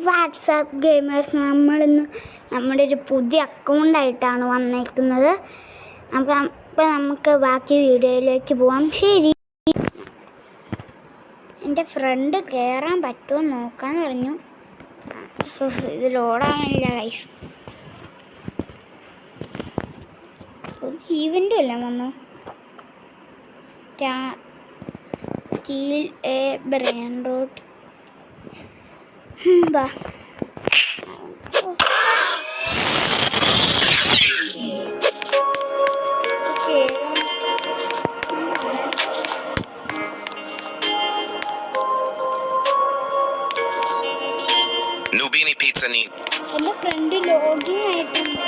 WhatsApp gamers, നമ്മളിന്ന് നമ്മുടെ ഒരു പുതിയ അക്കൗണ്ടായിട്ടാണ് വന്നേക്കുന്നത്. നമുക്ക് ബാക്കി വീഡിയോയിലേക്ക് പോവാം. ശരി, എൻ്റെ ഫ്രണ്ട് കയറാൻ പറ്റുമോ നോക്കാൻ പറഞ്ഞു. ഇത് ലോഡാണില്ല ഗൈസ്. ഈവൻ്റും എല്ലാം വന്നു. Steal a brainrot. ബാ, Nubini Pizzanini. എൻ്റെ ഫ്രണ്ട് ലോഗിൻ ആയിട്ടുണ്ട്.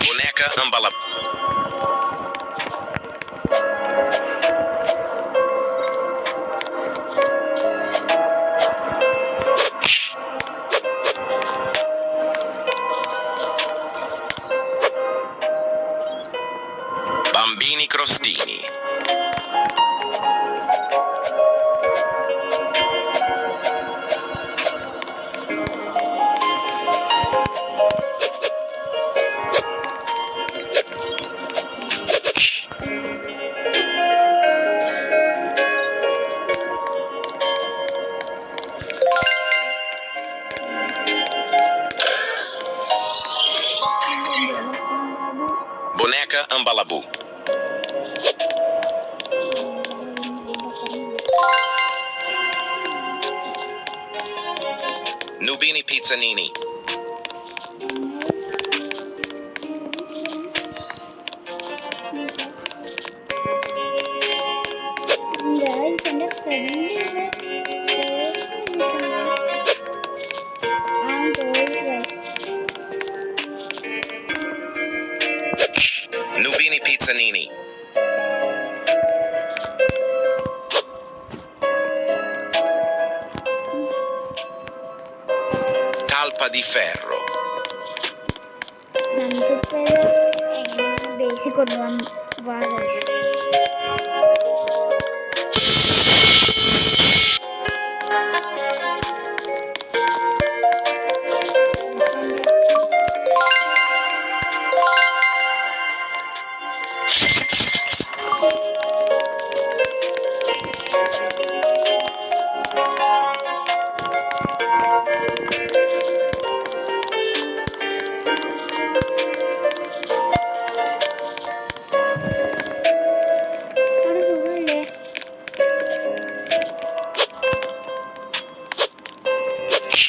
Boneca Ambalab. Bambini crostini. Boneca Ambalabu. Nubini Pizzanini. എൻ്റെ front Nubini Pizzanini. Talpa di ferro. നമുക്കിപ്പോൾ ബേസിൽ കൊണ്ടുപോകാൻ വളരെ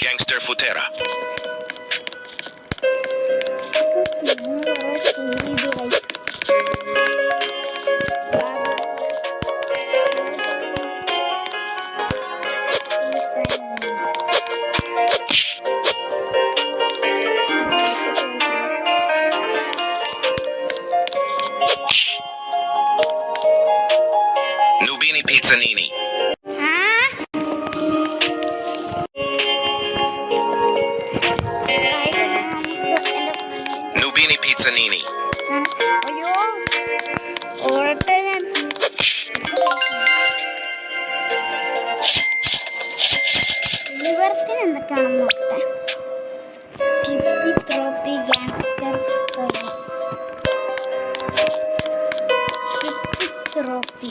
Gangster Futera. Nubini Pizzanini. Nubini Pizzanini. അയ്യോ, ഓടട്ടെ ഞാൻ. ലിവർത്തിന് എന്തൊക്കെയാണെന്ന് നോക്കട്ടെ. Trippi Troppi gangster Troppi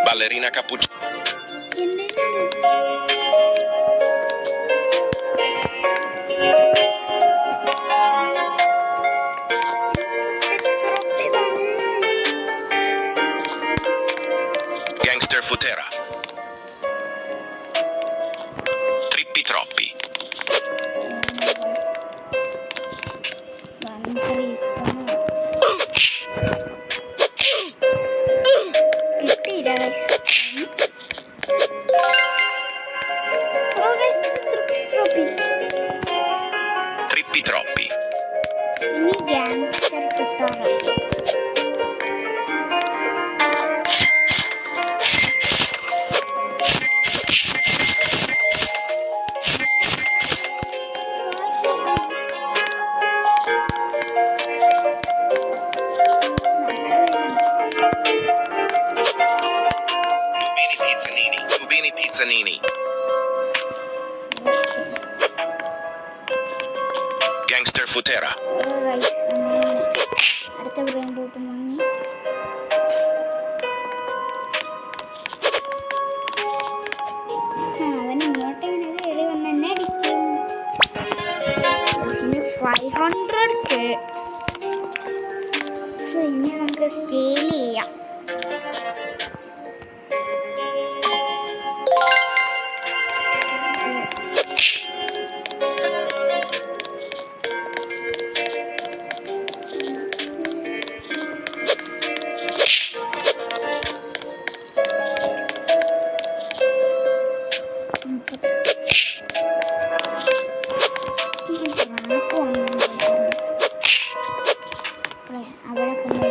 Ballerina Cappuccino. Gangster Futera. Trippi troppi. Trippi troppi. Ini gangster Futera. Pizzanini. Gangster Futera. അടുത്ത ബ്രെയിൻ ബോട്ടും വാങ്ങി. അവൻ ഇങ്ങോട്ടെങ്ങനെ കയറി വന്ന് തന്നെ അടിക്കും. 500K. ഇനി നമുക്ക് സ്കെയിൽ ചെയ്യാം. അവിടെ കൊണ്ട്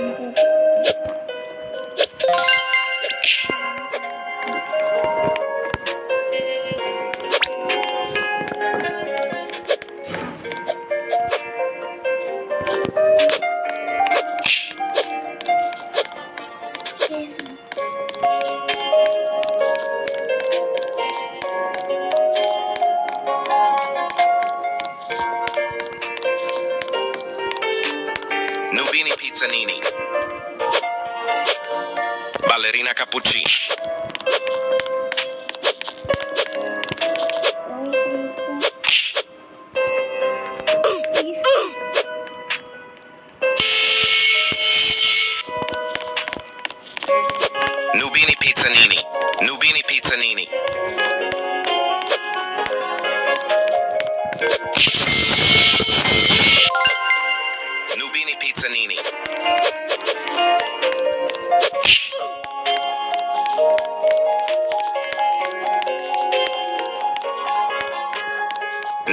Nubini Pizzanini. Ballerina Cappuccina. Nubini Pizzanini. Nubini Pizzanini. Nubini Pizzanini.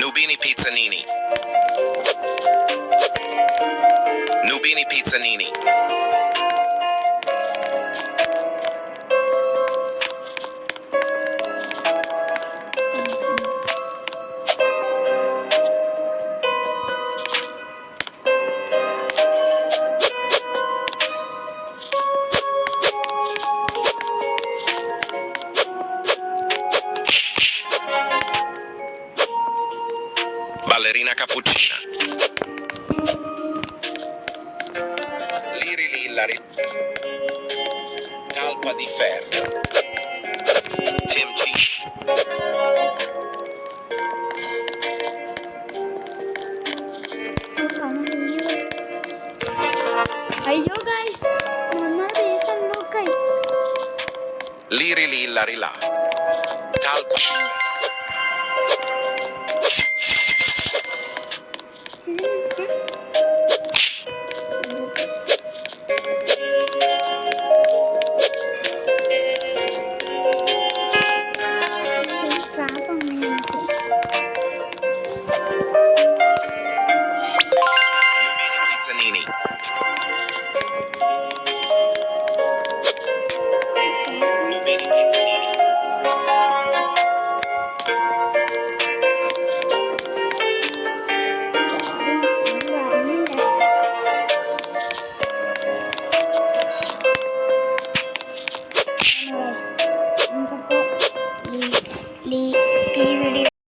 Nubini Pizzanini. Nubini Pizzanini. Ballerina Cappuccina. Liri Lillari. Talpa di ferro. Tim G. അയ്യോ ഗൈസ്, നമ്മുടെ base അൺലോക്കായി. Liri Lillari là. Talpa di ferro. Nubini Pizzanini. Nubini Pizzanini. പറഞ്ഞില്ല.